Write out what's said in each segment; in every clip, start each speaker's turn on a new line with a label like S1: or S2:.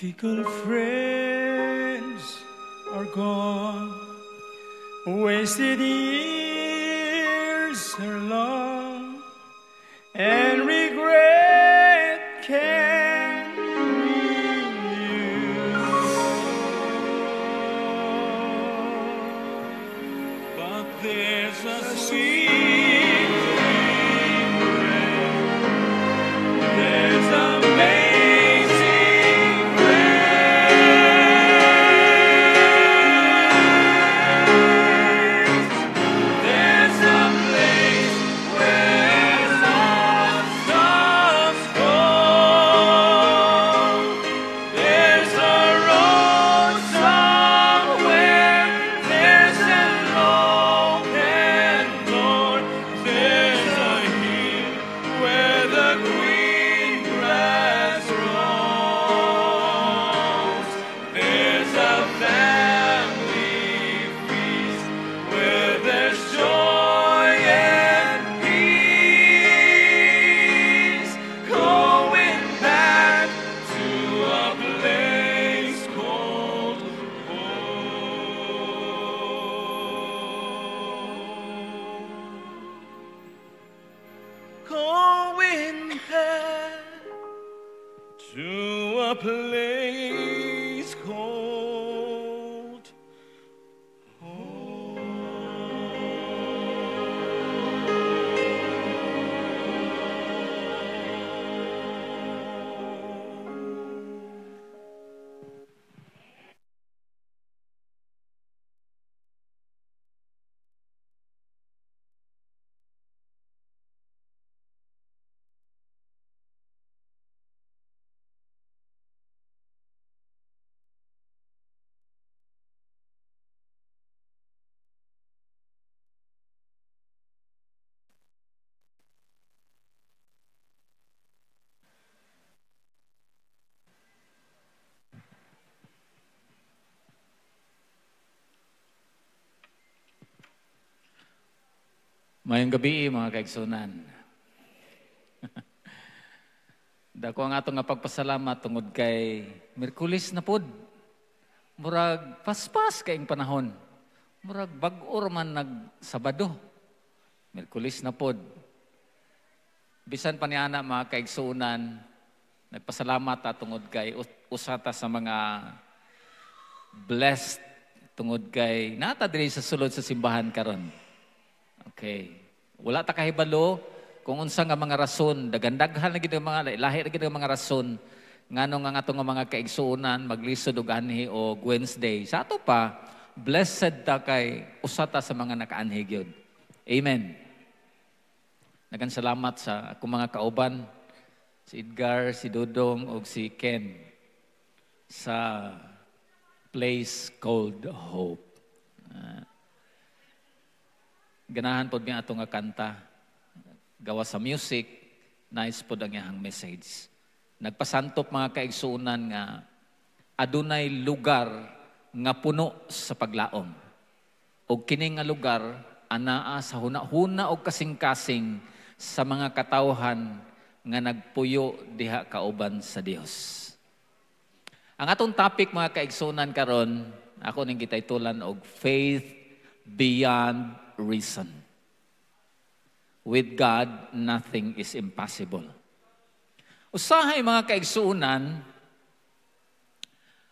S1: Fickle friends are gone, wasted years are long, and regret can renew. But there's a sweet regret. There's amazing grace. There's a place where lost souls go. There's a road somewhere. There's an open door. There's a hill where the green grass grows. There's a family feast where there's joy and peace. Going back to a place called home. Going back to a place called
S2: Mayong gabi, mga kaigsunan. Dako ang atong nga pagpasalamat tungod kay Miyerkules na pod. Murag paspas kayong panahon. Murag bag-or man nag-Sabado. Miyerkules na pod. Bisan pa niana mga kaigsunan, nagpasalamat tungod kay usata sa mga blessed tungod kay nata diri sa sulod sa simbahan karon. Okay. Wala ta kahibalo kung unsa nga mga rason, dagandaghan na gid mga lahi ra gid mga rason ngano nga atong mga kaigsuonan maglisod og anhi o Wednesday. Sa ato pa, blessed ta kay usata sa mga nakaanhi gyud. Amen. Daghang salamat sa akong mga kauban, si Edgar, si Dodong ug si Ken sa place called Hope. Ganahan po niya atong nga kanta. Gawa sa music, nice po ang iyang message. Nagpasantop mga kaigsuunan nga adunay lugar nga puno sa paglaom. O kining nga lugar, anaa sa huna-huna o kasing-kasing sa mga katawhan nga nagpuyo diha kauban sa Dios. Ang atong topic mga kaigsuunan karon, ako ning gitaytulan og Faith Beyond Reason. With God, nothing is impossible. Usahay mga kaigsuunan,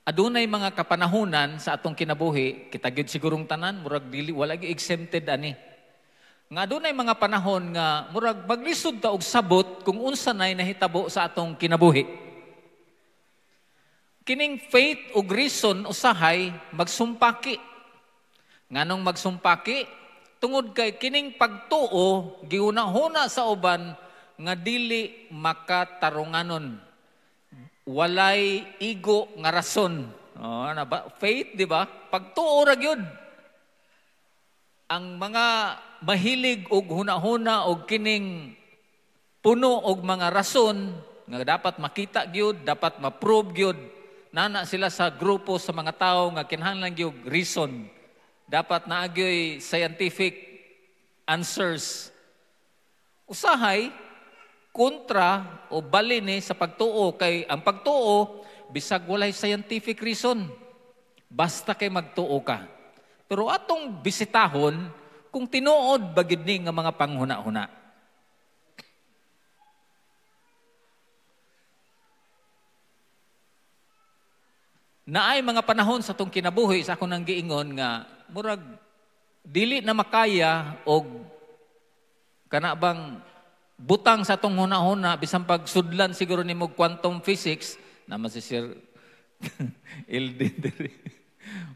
S2: adunay mga kapanahunan sa atong kinabuhi, kita gyud sigurong tanan, murag dili wala gyud exempted ani. Nga adunay mga panahon nga murag maglisod ta og sabot kung unsa nay nahitabo sa atong kinabuhi. Kining faith ug reason usahay magsumpaki. Nganong magsumpaki? Tungod kay kining pagtuo, giuna-huna sa uban nga dili makatarunganon. Walay igo nga rason. Ano ba? Faith, di ba? Pagtuo ra gyud. Ang mga mahilig og huna-huna og kining puno og mga rason nga dapat makita gyud, dapat ma-prove gyud, nana sila sa grupo sa mga tao nga kinahanglan gyud reason. Dapat naagyoy scientific answers. Usahay, kontra o balini sa pagtuo. Kay ang pagtuo, bisag walay scientific reason. Basta kay magtuo ka. Pero atong bisitahon, kung tinuod bagid ni nga mga panghuna-huna. Naay mga panahon sa itong kinabuhi sa akong nang giingon nga murag dili na makaya og kana bang butang sa itong huna-huna bisan pagsudlan siguro ni mo quantum physics naman si Sir Eldin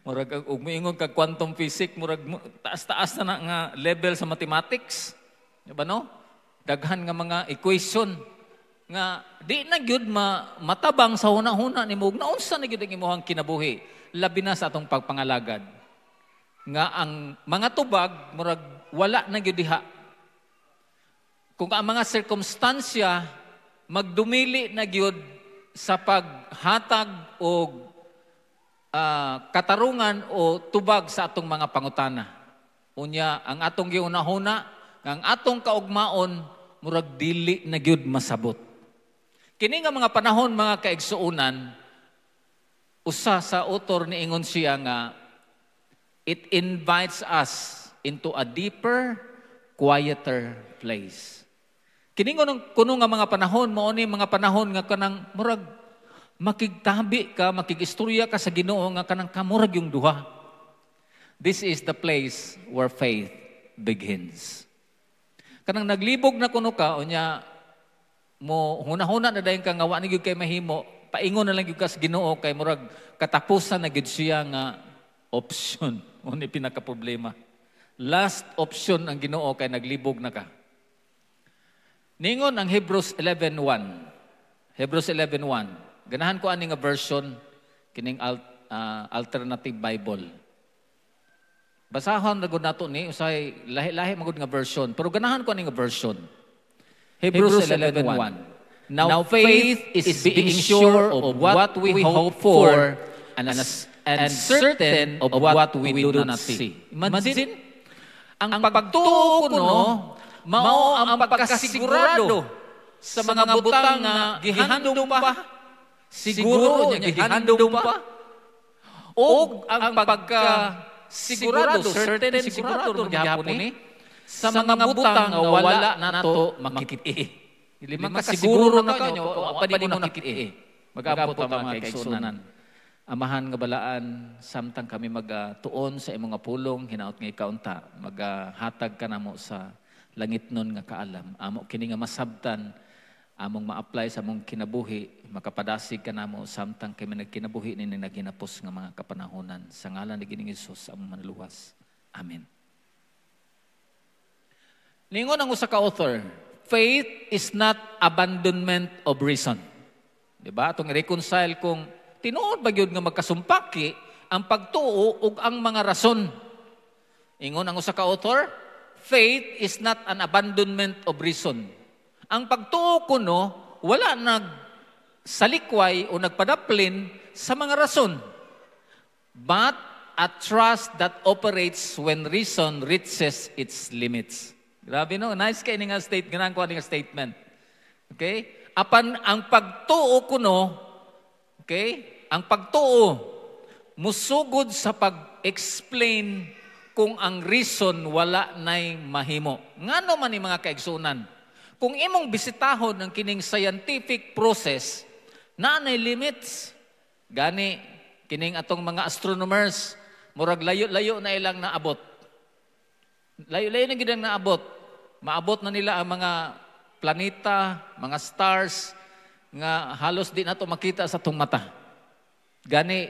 S2: murag og moingon kag quantum physics murag taas-taas na nga level sa mathematics, di ba no? Daghan nga mga equation nga di na gyud matabang sa huna-huna nimo naunsa na gyud ang imong kinabuhi labi na sa atong pagpangalagad nga ang mga tubag murag wala na gyud diha kung ang mga sirkumstansya magdumili na gyud sa paghatag og katarungan o tubag sa atong mga pangutana unya ang atong giunahuna nga ang atong kaugmaon murag dili na gyud masabot. Kini nga mga panahon, mga kaigsuunan, usa sa author ni ingon siya nga, it invites us into a deeper, quieter place. Kini kuno nga mga panahon, mao ni mga panahon nga kanang murag makigtabi ka, makigistorya ka sa Ginoo nga kanang kamurag yung duha. This is the place where faith begins. Kanang naglibog na kuno ka, unya, mo huna-huna na dayon ka nga wa ni gyud kay mahimo paingon na lang gyud ka sa Ginoo kay murag katapusan na gyud siya nga option uni pinaka problema last option ang Ginoo kay naglibog na ka ningon ang Hebrews 11:1 ganahan ko ani nga version kining alternative Bible basahon na gud nato ni usay lahi-lahi magud nga version pero ganahan ko ani nga version Hebrews 11:1. Now faith is being sure of what we hope for and certain of what we do not see. Imagine, ang pagtuo kuno mao ang pagkasigurado sa mga butang nga gihandom pa. Siguro nya gihandom pa. O ang pagkasigurado, certain sigurado gyapon ni sa mga butang nga wala nato makit-i. Dili makasiguro na ka nyo, pa di mo nakit-i. Mag-abot ang mga kaigsunan. Amahan nga balaan, samtang kami magtuon sa imong nga pulong, hinaot nga ikaunta, maghatag ka namo sa langit nun nga kaalam. Amo kini nga masabtan, among ma-apply sa among kinabuhi, makapadasig ka namo, samtang kami nagkinabuhi ni naginapos nga mga kapanahonan. Sa ngalan ni Gining Hesus, among manluwas. Amen. Ningon ang usa ka author, faith is not abandonment of reason. Diba? Itong reconcile kung tinuod ba yun nga magkasumpaki ang pagtuo ug ang mga rason. Ingon ang usa ka author, faith is not an abandonment of reason. Ang pagtuo kuno wala nagsalikway o nagpadaplin sa mga rason, but a trust that operates when reason reaches its limits. Grabe no, nice kay nga ganahan ko nga statement. Okay? Apan ang pagtuo kuno, okay? Ang pagtuo musugod sa pag-explain kung ang reason wala nay mahimo. Ngano man ni mga kaigsunan? Kung imong bisitahon ang kining scientific process, na nay limits. Gani kining atong mga astronomers, murag layo-layo na ilang naabot. Layo-layo na gid ang naabot. Maabot na nila ang mga planeta, mga stars, nga halos di nato makita sa itong mata. Gani,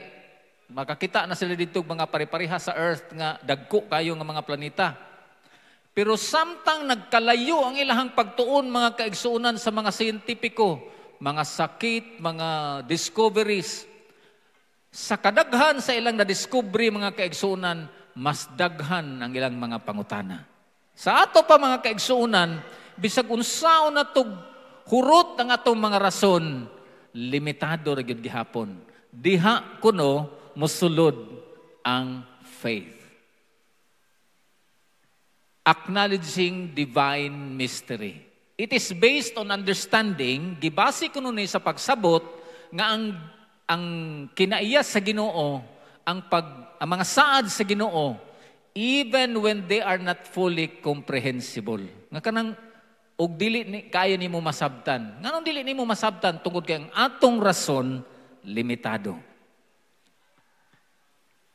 S2: makakita na sila dito mga pare-pareha sa Earth nga dagko kayo nga mga planeta. Pero samtang nagkalayo ang ilahang pagtuon mga kaigsuunan sa mga siyentipiko, mga sakit, mga discoveries, sa kadaghan sa ilang na-discovery mga kaigsuunan, mas daghan ang ilang mga pangutana. Sa ato pa mga kaigsuunan, bisag unsaon na tug hurot ang atong mga rason, limitado ra gyud gihapon. Diha kuno mosulod ang faith. Acknowledging divine mystery. It is based on understanding, gibase kuno ni sa pagsabot nga ang ang kinaiyas sa Ginoo, ang mga saad sa Ginoo, even when they are not fully comprehensible. Nga kanang og dili ni kaya nimo masabtan. Nganong dili nimo masabtan tungod kay ang atong rason limitado.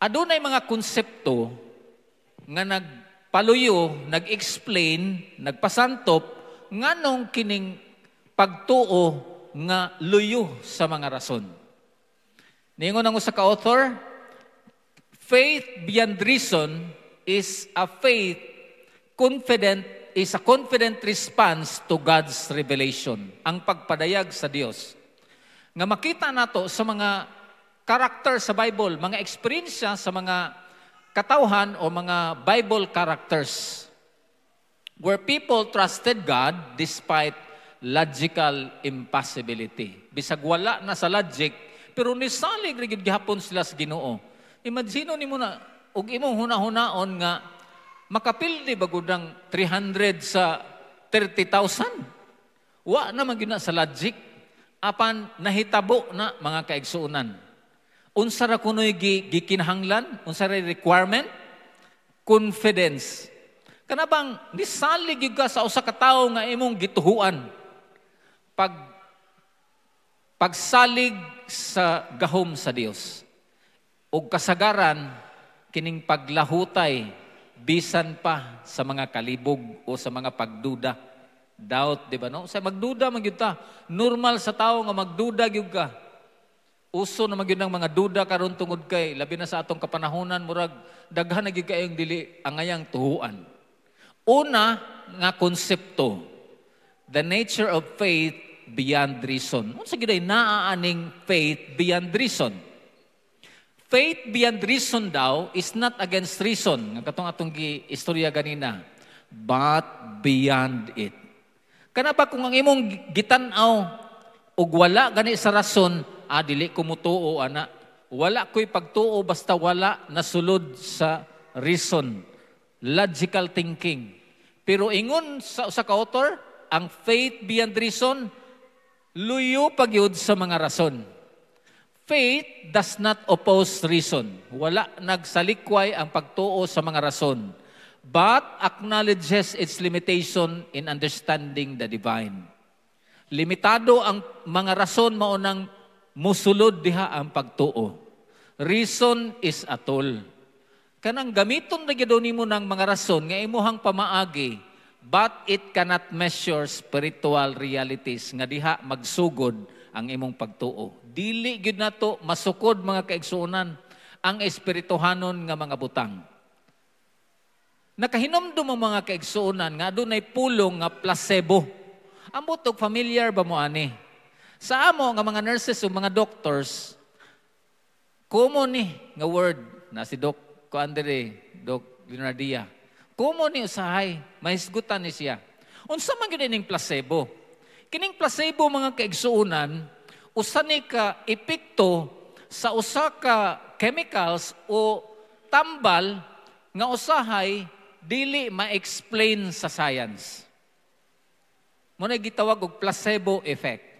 S2: Adunay mga konsepto nga nagpaluyo, nag-explain, nagpasantop nganong kining pagtuo nga luyo sa mga rason. Ningon ang usa ka author, faith beyond reason is a confident response to God's revelation. Ang pagpadayag sa Dios. Nga makita nato sa mga karakter sa Bible, mga eksperyensya sa mga katawhan o mga Bible characters where people trusted God despite logical impossibility. Bisag wala na sa logic, pero nisalig rigid gihapon sila sa Ginoo. Imagine nimo na ug imong huna-hunaon nga makapildi bagud ang 300 sa 30,000. Wa na magyud na sa logic apan nahitabo na mga kaigsuonan. Unsa ra kunoy gikinahanglan? Unsa ra requirement? Confidence. Kanabang nisalig gyud ka sa usa ka tawo nga imong gituhuan. Pagsalig sa gahom sa Dios. Ug kasagaran kining paglahutay bisan pa sa mga kalibog o sa mga pagduda. Doubt, di ba no? Sa magduda man gyud ta. Normal sa tawo nga magduda gyud ka. Uso na magyud ng mga duda karon tungod kay labi na sa atong kapanahonan murag daghan na gyud kayong dili angayang tuhuan. Una nga konsepto, the nature of faith beyond reason. Unsa gyud ay naaaning faith beyond reason? Faith beyond reason daw is not against reason. Nga katong atong istorya ganina, but beyond it. Kana ba kung ang imong gitan-aw ug wala gani sa rason, dili ko mutuo, ana. Wala ko'y pagtuo basta wala nasulod sa reason. Logical thinking. Pero ingon sa ka author, ang faith beyond reason, luyo pagyud sa mga rason. Faith does not oppose reason. Wala nagsalikway ang pagtuo sa mga rason. But acknowledges its limitation in understanding the divine. Limitado ang mga rason maunang musulod diha ang pagtuo. Reason is a tool. Kanang gamiton na gyud nimo ng mga rason nga imuhang pamaagi, but it cannot measure spiritual realities nga diha magsugod ang imong pagtuo. Dili gyud nato masukod mga kaigsuonan ang espirituhanon nga mga butang. Nakahinomdom ang mga kaigsuonan nga adunay pulong nga placebo. Ambot og familiar ba mo ani? Sa amo nga mga nurses o mga doctors, common ni nga word na si Doc Leonardia. Common ni usahay, mahisgutan ni siya. Unsa man gyud ning placebo? Kining placebo mga kaigsuonan, usa ni ka epekto sa usa ka chemicals o tambal nga usahay dili ma-explain sa science. Muna gitawag og placebo effect.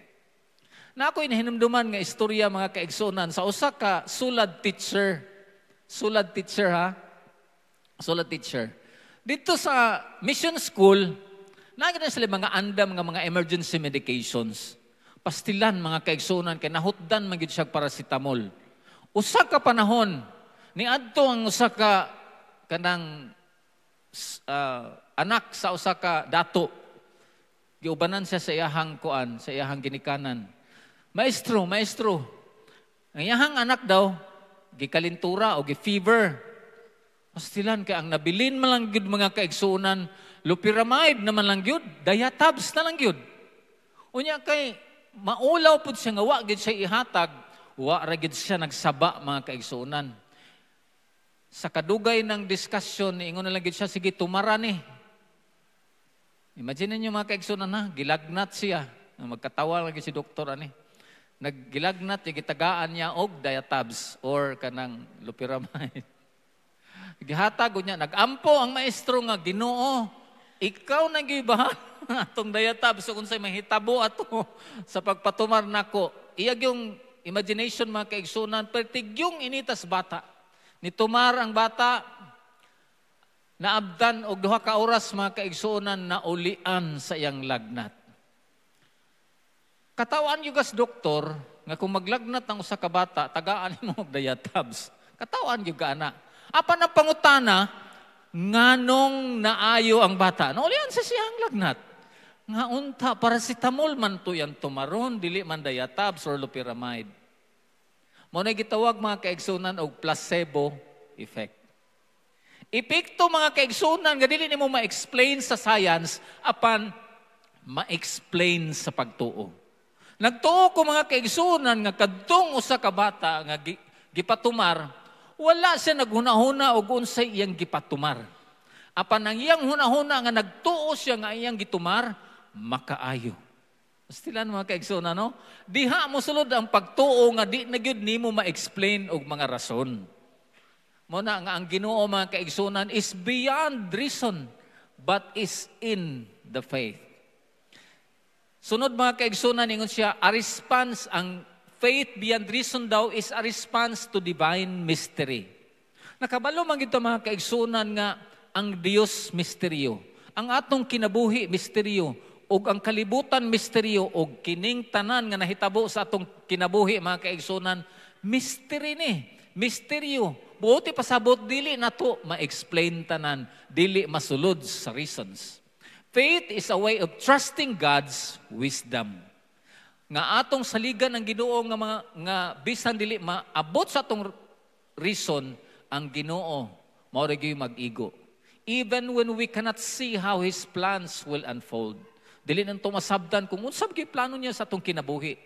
S2: Na ako'y nahinumduman nga istorya mga kaigsuonan sa usa ka sulad teacher. Sulad teacher ha? Sulad teacher. Dito sa mission school, nagina sila mga andam nga mga emergency medications. Pastilan mga kaigsuonan kay nahutdan man gyud siya paracetamol. Usa ka panahon ni adto ang usa ka kanang anak sa usa ka dato. Giubanan siya sa iyahang kuan, sa iyahang ginikanan. Maestro. Ang iyahang anak daw, gikalintura o gi-fever. Pastilan kay ang nabilin man lang gyud mga kaigsuonan, loperamide naman lang gyud, diatabs na lang gyud. Unya kay maulaw pud siya nga wa gyud siya ihatag, wa ra gyud siya nagsaba mga kaigsuonan. Sa kadugay ng diskusyon, ingon na lang gyud siya, sige tumara ni. Imagine niyo mga kaigsuonan na, gilagnat siya. Magkatawa lagi si doktor ani. Naggilagnat, gitagaan niya og diatabs or kanang loperamide. Gihatag niya, nagampo ang maestro nga Ginoo. Ikaw nang gibahan atong diatabs so unsay mahitabo ato sa pagpatumar nako. Iyag yung imagination mga kaigsunan, pertigyong initas bata. Nitumar ang bata, naabdan og 2 ka oras mga kaigsunan na ulian sa iyang lagnat. Katawan yung gas doktor, nga kung maglagnat ang usa ka bata, tagaan mo og diatabs. Katawan yung ka ana. Apan ang pangutana, nganong naayo ang bata? Naulian sa siyang lagnat. Nga unta, paracetamol man to yan tumaron, dili man diatabs or loperamide. Mo na gitawag mga kaigsunan og placebo effect. Epekto mga kaigsunan, nga dili nimo ma-explain sa science, apan ma-explain sa pagtuo. Nagtuo ko mga kaigsunan nga kadtong usa ka bata nga gipatumar, wala siya naghunahuna og unsay iyang gipatumar. Apan ang iyang hunahuna nga nagtuo siya nga iyang gitumar, makaayo. Pastilan mga kaigsunan, no? Diha mo sulod ang pagtuo nga di na gyud nimo ma-explain og mga rason. Muna nga ang Ginoo mga kaigsunan is beyond reason but is in the faith. Sunod mga kaigsunan, ingon siya, a response, ang faith beyond reason daw is a response to divine mystery. Nakabalo man ito mga kaigsunan nga ang Dios misteryo. Ang atong kinabuhi misteryo, o ang kalibutan misteryo, o kining tanan nga nahitabo sa atong kinabuhi mga kaigsunan, mystery ni, misteryo. Buti pasabot, dili na to ma-explain tanan, dili masulod sa reasons. Faith is a way of trusting God's wisdom. Nga atong saligan ang Ginoo nga bisan dili maabot sa atong reason, ang Ginoo mao ra gyud mag-igo. Even when we cannot see how His plans will unfold. Dili nanto masabtan kung unsa gyud plano niya sa atong kinabuhi.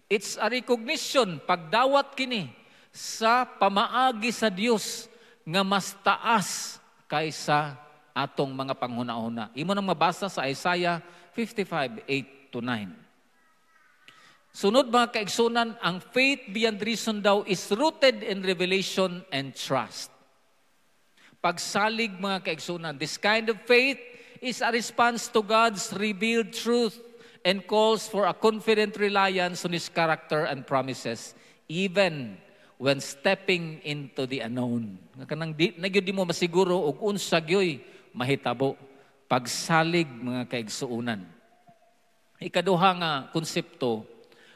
S2: It's a recognition, pagdawat kini sa pamaagi sa Dios nga mas taas kaysa atong mga panghuna-huna. Imo nang mabasa sa Isaiah 55:8-9. Sunod mga kaigsunan, ang faith beyond reason daw is rooted in revelation and trust. Pagsalig mga kaigsunan, this kind of faith is a response to God's revealed truth and calls for a confident reliance on His character and promises, even when stepping into the unknown. Kanang di mo masiguro og unsa gyoy mahitabo. Pagsalig mga kaigsuunan. Ikaduha nga konsepto,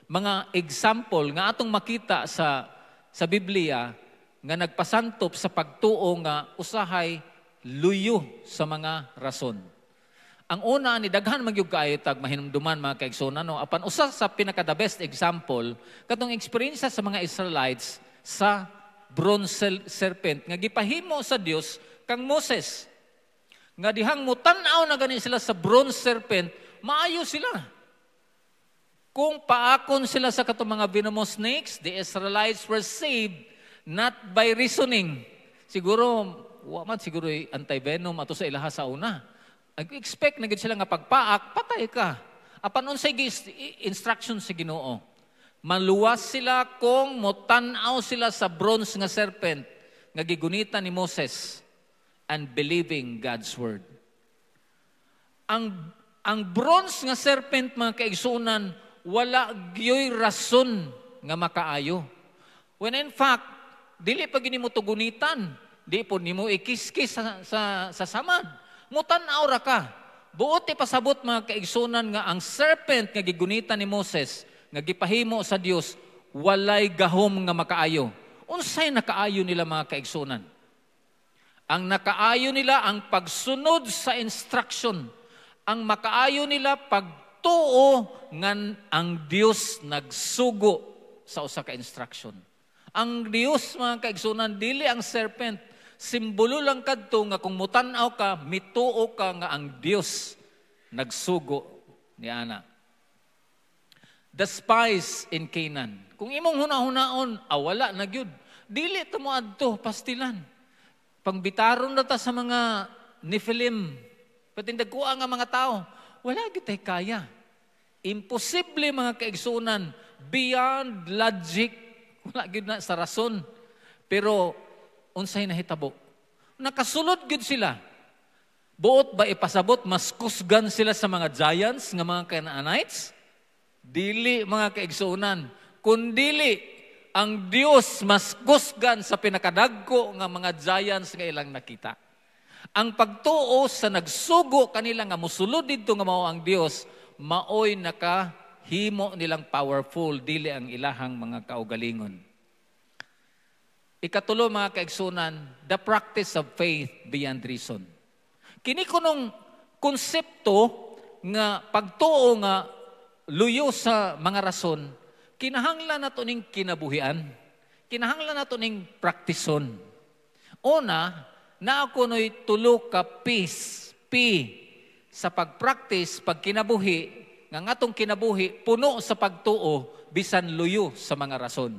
S2: mga example nga atong makita sa Biblia nga nagpasantop sa pagtuo nga usahay luyo sa mga rason. Ang una ni daghan magyug kaayo tag mahinumduman mga kaigsunan, no? Apan usa sa pinaka the best example katong experience sa mga Israelites sa bronze serpent nga gipahimo sa Dios kang Moses. Nga dihang mutanaw na gani sila sa bronze serpent, maayo sila. Kung paakon sila sa katong mga venomous snakes, the Israelites were saved not by reasoning. Siguro, waman siguro anti-venom ato sa ilaha sa una. Expect na gid sila nga pagpaak, patay ka. Apan unsay instruction sa Ginoo? Maluwas sila kung mutanaw sila sa bronze nga serpent nga gigunita ni Moses and believing God's word. Ang bronze nga serpent mga kaigsunan, wala gyoy rason nga makaayo. When in fact, dili pa gini mo tugunitan, di po nimo ikiskis sa samad. Mutanaw ra ka. Buot pasabot mga kaigsunan nga ang serpent nga gigunita ni Moses, nga gipahimo sa Dios, walay gahom nga makaayo. Unsay nakaayo nila mga kaigsunan? Ang nakaayo nila ang pagsunod sa instruction. Ang makaayo nila pagtuo nga ang Dios nagsugo sa usa ka instruction. Ang Dios mga kaigsunan, dili ang serpent. Simbolo lang kadto nga kung mutanaw ka, mituo ka nga ang Dios nagsugo ni ana. The spies in Canaan. Kung imong hunahunaon, wala na gyud. Dili ta mo adto pastilan. Pangbitaron na ta sa mga Nephilim, patindagkuha nga mga tao, wala gitay kaya. Imposible mga kaigsunan, beyond logic, wala gid na sa rason. Pero unsay nahitabo? Nakasulod gid sila. Buot ba ipasabot mas kusgan sila sa mga giants nga mga Canaanites? Dili mga kaigsunan. kundili ang Dios mas kusgan sa pinakadagko nga mga giants nga ilang nakita. Ang pagtuo sa nagsugo kanila nga musulod dito nga mao ang Dios, maoy nakahimo nilang powerful, dili ang ilahang mga kaugalingon. Ikatulo mga kaigsunan, the practice of faith beyond reason. Kini kunong konsepto nga pagtuo nga luyo sa mga rason, kinahanglan nato ning kinabuhian, kinahanglan nato ning praktison. Una, na ako no'y tulo ka piece, sa pagpractice, pagkinabuhi, nga atong kinabuhi, puno sa pagtuo, bisan luyo sa mga rason.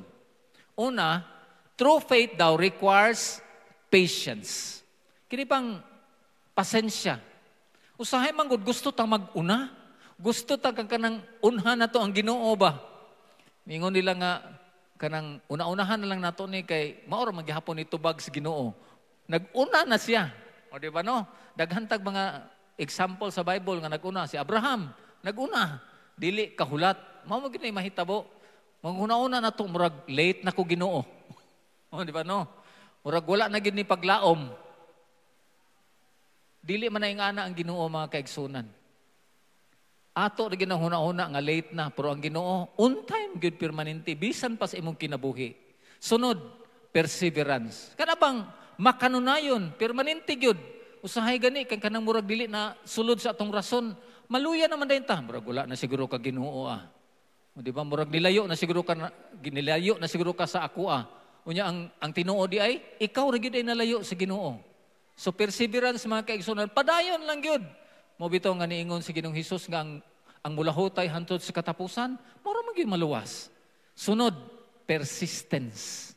S2: Una, true faith daw requires patience. Kini pang pasensya. Usahay man gud gusto ta mag-una, gusto ta kanang unha na to ang Ginoo ba. Mingon nila nga kanang una-unahan na lang nato ni kay maor maghihapon ni tubag sa Ginoo. Nag-una na siya. O di ba no? Daghantag mga example sa Bible nga nag-una si Abraham, nag-una, dili kahulat. Mao mo gid mahitabo. Manguna-una na to murag late na ko Ginoo. O, di ba no? Murag wala na gid ni paglaom. Dili man na ingana ang Ginoo mga kaigsunan. Ato na ginahuna-huna nga late na, pero ang Ginoo on time gid permanente bisan pa sa imong kinabuhi. Sunod, perseverance. Kana bang makanunayon, permanente gyud. Usahay gani kang kanang murag dili na sulod sa atong rason. Maluya naman dayon ta, murag wala na siguro ka Ginoo ah. O, di ba murag nilayo na siguro ka sa ako ah. Unya ang tinuod di ay ikaw ra gyud ay nalayo sa Ginoo. So perseverance mga kaigsunan, padayon lang gyud. Mo bitaw nga niingon si Ginoong Hesus nga ang mulahutay hantod sa katapusan, mao man gyud maluwas. Sunod, persistence.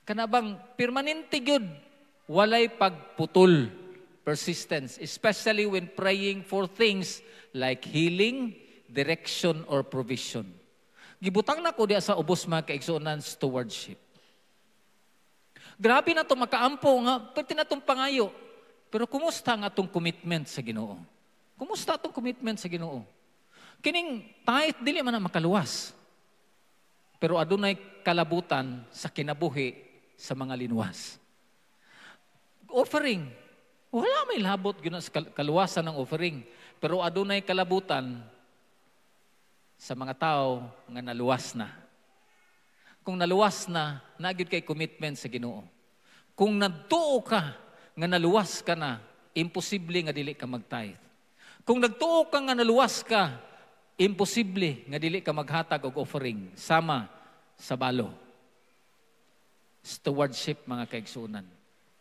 S2: Kana bang permanente gyud, walay pagputol. Persistence, especially when praying for things like healing, direction or provision. Gibutang na ko diya sa ubos mga kaigsunan, stewardship. Grabe na ito makaampo nga, pwede na itong pangayo. Pero kumusta nga itong commitment sa Ginoo? Kumusta itong commitment sa Ginoo? Kining tithe, dili man na makaluwas. Pero adunay kalabutan sa kinabuhi sa mga linuwas. Offering. Wala may labot yun sa kaluwasan ng offering. Pero adunay kalabutan sa mga tao nga naluwas na. Kung naluwas na, nagid kay commitment sa Ginoo. Kung nagtuo ka, nga naluwas ka na, imposible nga dili ka mag-tithe. Kung nagtuo ka nga naluwas ka, imposible nga dili ka maghatag og offering, sama sa balo. Stewardship mga kaigsunan.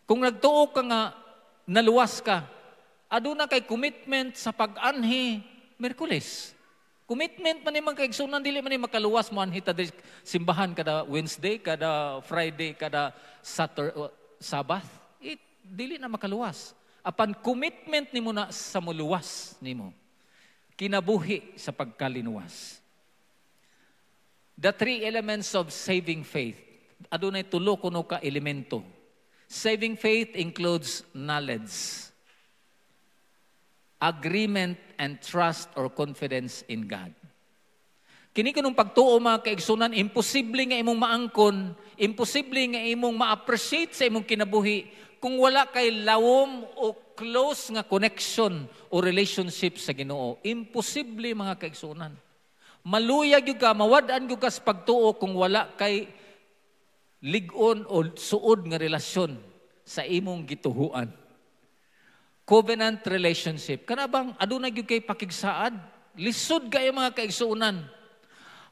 S2: Kung nagtuo ka nga naluwas ka, aduna kay commitment sa pag-anhi Miyerkules. Commitment man ni mga kaigsunan, dili man ni makaluwas mo anhi ta simbahan kada Wednesday, kada Friday, kada Sabbath. Dili na makaluwas. Apan commitment nimo na sa muluwas nimo. Kinabuhi sa pagkalinuwas. The three elements of saving faith. Adunay tulo kuno ka elemento. Saving faith includes knowledge, agreement, and trust or confidence in God. Kini kanong pagtuo mga kaigsunan, imposible nga imong maangkon, imposible nga imong ma-appreciate sa imong kinabuhi kung wala kay lawom o close nga connection o relationship sa Ginoo. Imposible mga kaigsunan. Maluyag yung ka, mawadaan yung ka sa pagtuo kung wala kay ligon o suod nga relasyon sa imong gituhuan. Covenant relationship. Kana bang adunay gyud kay pakigsaad? Lisod kayo mga kaigsuunan.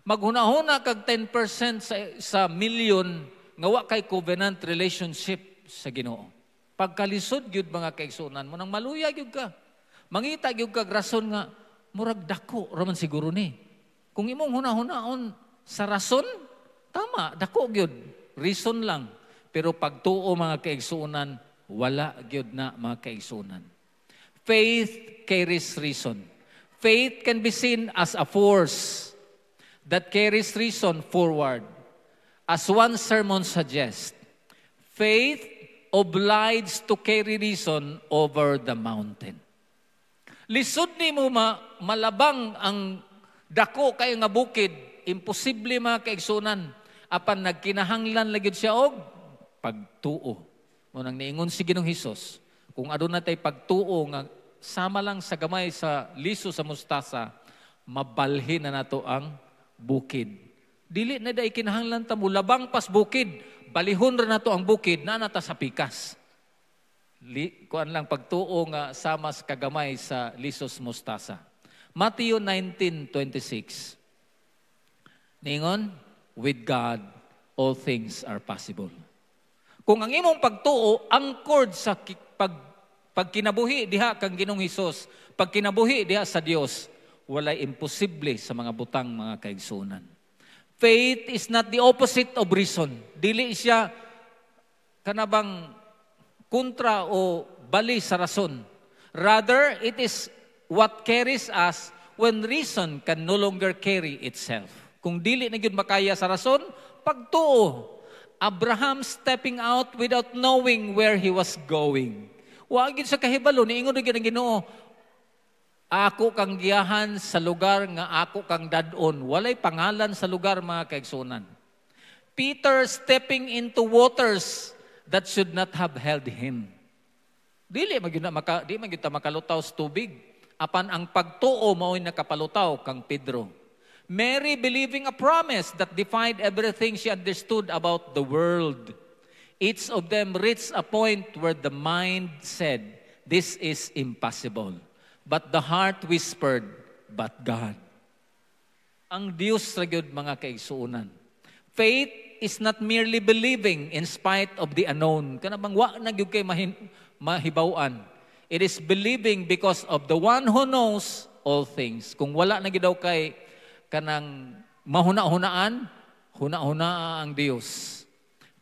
S2: Maghunahuna kag 10% sa million nga wa kay covenant relationship sa Ginoo. Pagkalisod gyud mga kaigsuunan mo nang maluya gyud ka. Mangita gyud kag rason nga murag dako ra man siguro ni. Kung imong hunahunaon sa rason, tama, dako gyud. Reason lang. Pero pagtuo mga kaigsuunan, wala gyud na mga kaigsuunan. Faith carries reason. Faith can be seen as a force that carries reason forward. As one sermon suggests, faith obliged to carry reason over the mountain. Lisod ni mo malabang ang dako kay nga bukid, Imposible mga kaigsunan. Apan nagkinahanglan lagi siya og pagtuo. Munang niingon si Ginoong Hesus, kung aduna tay pagtuo nga sama lang sa gamay sa liso sa mustasa, mabalhin na nato ang bukid. Dili na day kinahanglan ta mo labang pas bukid, balihon ra nato ang bukid na nata sa pikas. Kuan lang pagtuo nga sama sa kagamay sa lisos mustasa. Matthew 19:26. Ningon, with God all things are possible. Kung ang imong pagtuo angkord sa pagkinabuhi diha kang Ginoong Hesus, pagkinabuhi diha sa Dios, walay imposible sa mga butang mga kaigsunan. Faith is not the opposite of reason. Dili siya kanabang kontra o bali sa rason. Rather, it is what carries us when reason can no longer carry itself. Kung dili na gyud makaya sa rason, pagtuo. Abraham stepping out without knowing where he was going. Wa gyud sa kahibalo niingon gyud ang Ginoo, ako kang giyahan sa lugar nga ako kang dadon. Walay pangalan sa lugar mga kaigsunan. Peter stepping into waters that should not have held him. Di man gyud ta makalutaw sa tubig. Apan ang pagtuo mao'y nakapalutaw kang Pedro. Mary believing a promise that defied everything she understood about the world. Each of them reached a point where the mind said, this is impossible. But the heart whispered, but God. Ang Diyos ra gyud mga kaigsuonan. Faith is not merely believing in spite of the unknown. Kanabang wa na gyud kay mahibaw-an. It is believing because of the one who knows all things. Kung wala na gyud daw kay kanang mahuna-hunaan, huna-huna ang Dios.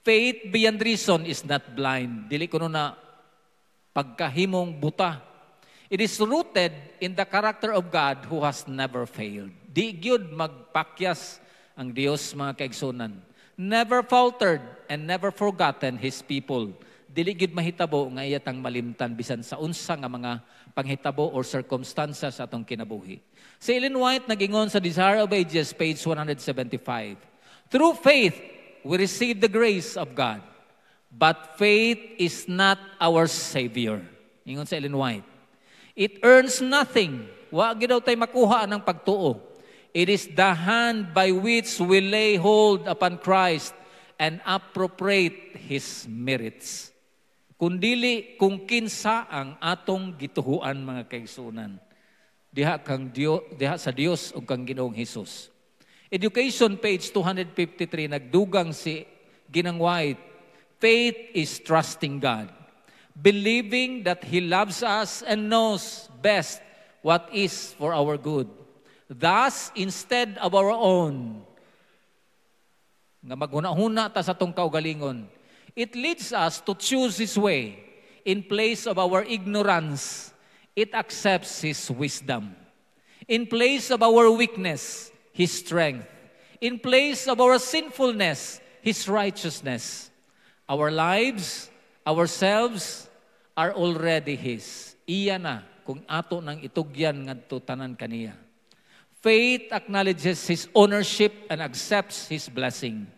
S2: Faith beyond reason is not blind. Dili kuno na pagkahimong buta. It is rooted in the character of God who has never failed. Di gyud magpakyas ang Dios mga kaigsunan. Never faltered and never forgotten His people. Dili gyud mahitabo nga iyatang malimtan bisan sa unsa nga mga panghitabo or circumstances sa atong kinabuhi. Si Ellen White nagingon sa Desire of Ages, page 175. Through faith, we receive the grace of God. But faith is not our Savior. Ingon sa Ellen White. It earns nothing. Wa gyud daw tay makuha ang pagtuo. It is the hand by which we lay hold upon Christ and appropriate His merits. Kundili kung kinsa ang atong gituhuan mga kaigsunan. Diha sa Dios ug kang Ginoong Hesus. Education page 253 nagdugang si Ginang White. Faith is trusting God, believing that He loves us and knows best what is for our good. Thus, instead of our own, nga maghuna-huna ta sa tong kaugalingon, it leads us to choose His way. In place of our ignorance, it accepts His wisdom. In place of our weakness, His strength. In place of our sinfulness, His righteousness. Our lives, ourselves, are already His. Iya na kung ato nang itugyan ngadto tanan kaniya. Faith acknowledges His ownership and accepts His blessing.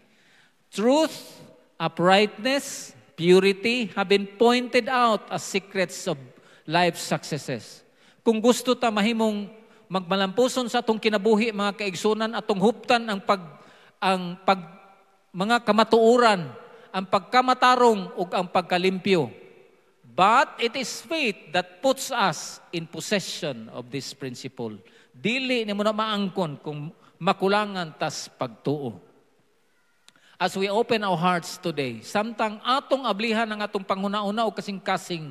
S2: Truth, uprightness, purity have been pointed out as secrets of life's successes. Kung gusto ta mahimong magmalampuson sa atong kinabuhi mga kaigsunan, atong huptan ang mga kamatuoran, ang pagkamatarong ug ang pagkalimpyo. But it is faith that puts us in possession of this principle. Dili ni mo na maangkon kung makulangan tas pagtuo. As we open our hearts today, samtang atong ablihan ang atong panghuna-una o kasing-kasing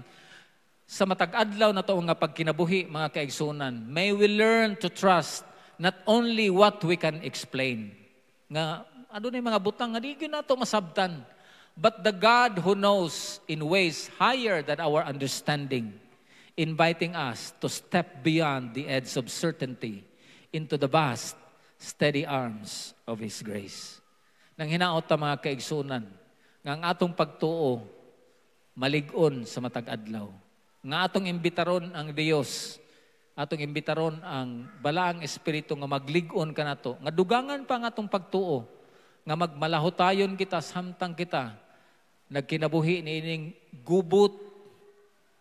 S2: sa matag-adlaw na to nga pagkinabuhi mga kaigsunan, may we learn to trust not only what we can explain. Nga adunay mga butang nga di gyud nato masabtan, but the God who knows in ways higher than our understanding, inviting us to step beyond the edge of certainty into the vast, steady arms of His grace. Nang hinaot ta mga kaigsunan, nga ang atong pagtuo malig-on sa matag-adlaw. Nga atong imbitaron ang Dios atong imbitaron ang balaang espiritu nga maglig-on kanato, nga dugangan pa nga atong pagtuo, nga magmalahotayon kita samtang kita nagkinabuhi niining gubot,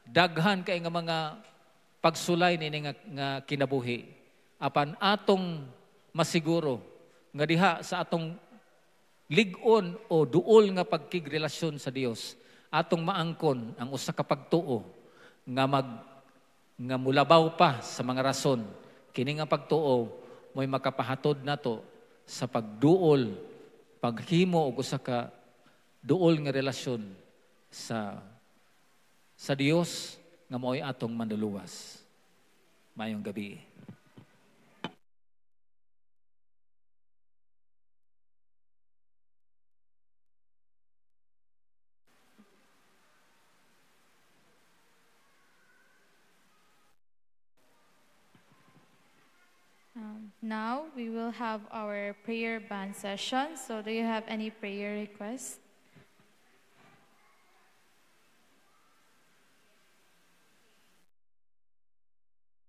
S2: daghan kay nga mga pagsulay niining nga kinabuhi. Apan atong masiguro nga diha sa atong lig-on o duol nga pagkigrelasyon sa Dios, atong maangkon ang usa ka pagtuo nga mulabaw pa sa mga rason. Kini nga pagtuo mo'y makapahatod nato sa pagduol, paghimo og usa ka duol nga relasyon sa Dios nga mo'y atong manluluwas. Mayong gabi.
S3: Now we will have our prayer band session. So do you have any prayer requests?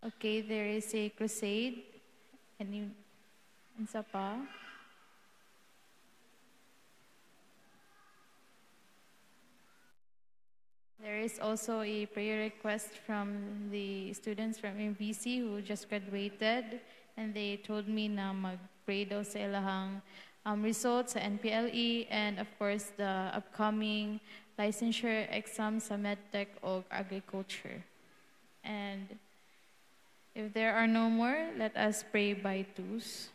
S3: Okay, there is a crusade. Any isa pa? There is also a prayer request from the students from MVC who just graduated, and they told me na mag-pray daw sa ilahang results sa NPLE and of course the upcoming licensure exam sa MedTech o Agriculture. And if there are no more, let us pray by twos.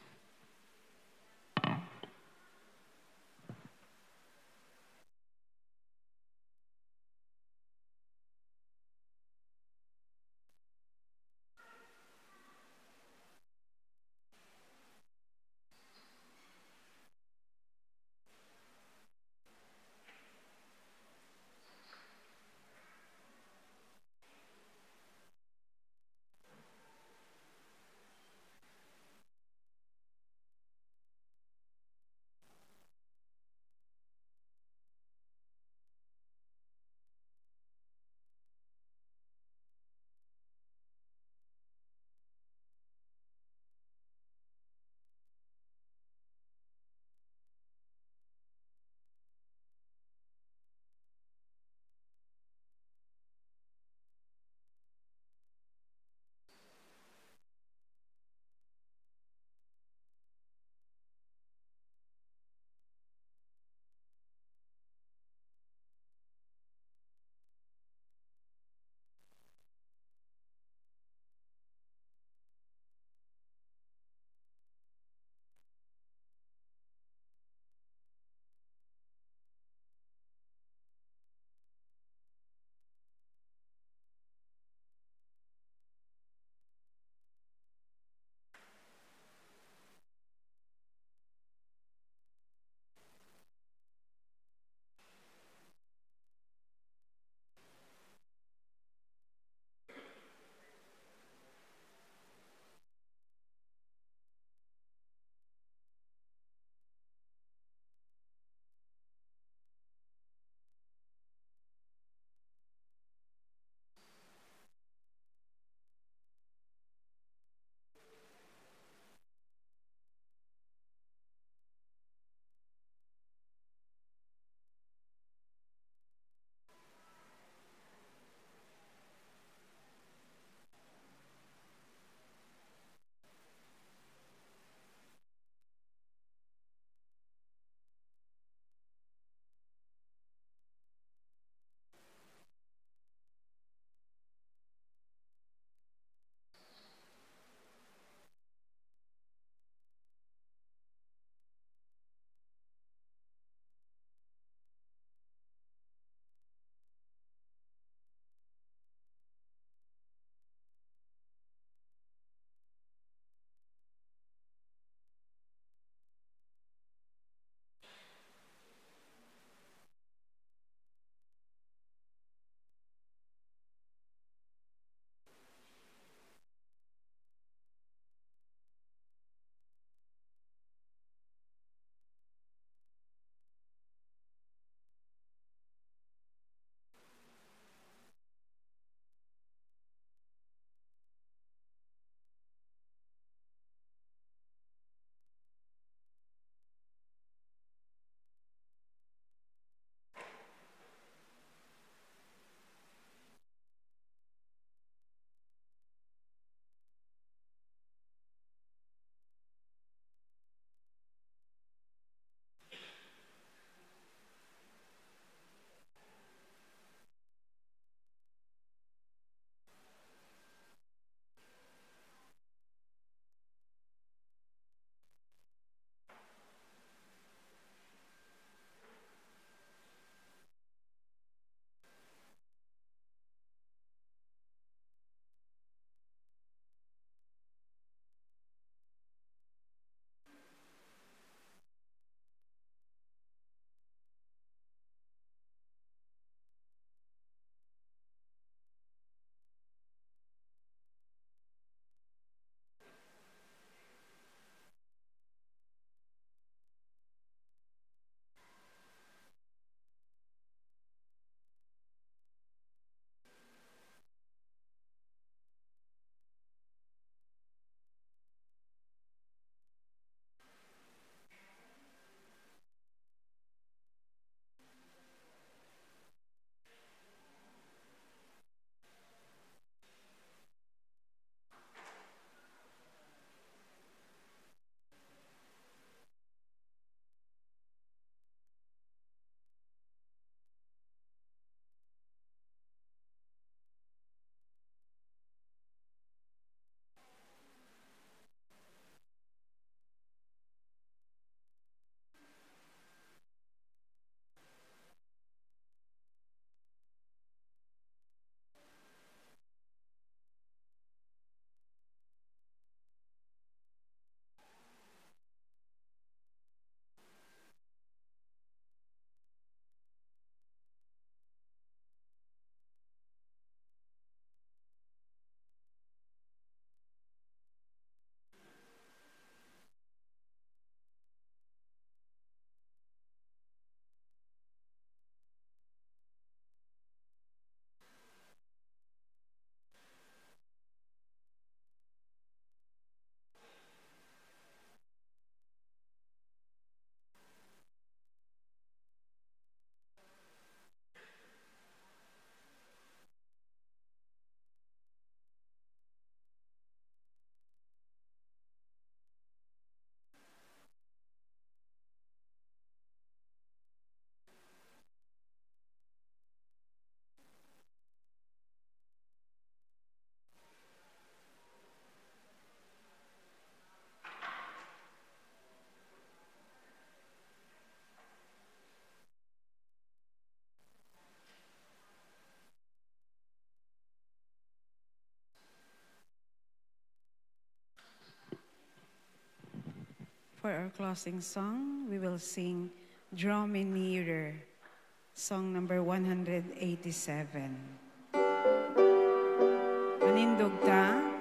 S4: For our closing song, we will sing Draw Me Nearer, song number 187. Manindog ta.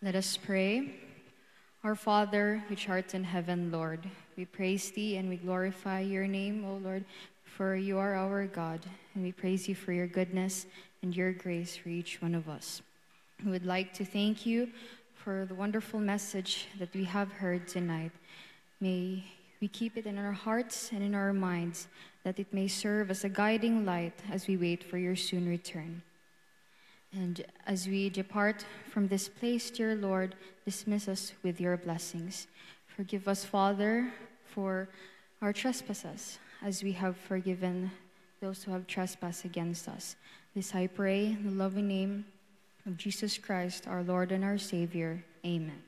S5: Let us pray. Our Father, which art in heaven, Lord, we praise thee and we glorify your name, O Lord, for you are our God, and we praise you for your goodness and your grace for each one of us. We would like to thank you for the wonderful message that we have heard tonight. May we keep it in our hearts and in our minds, that it may serve as a guiding light as we wait for your soon return. And as we depart from this place, dear Lord, dismiss us with your blessings. Forgive us, Father, for our trespasses, as we have forgiven those who have trespassed against us. This I pray in the loving name of Jesus Christ, our Lord and our Savior. Amen.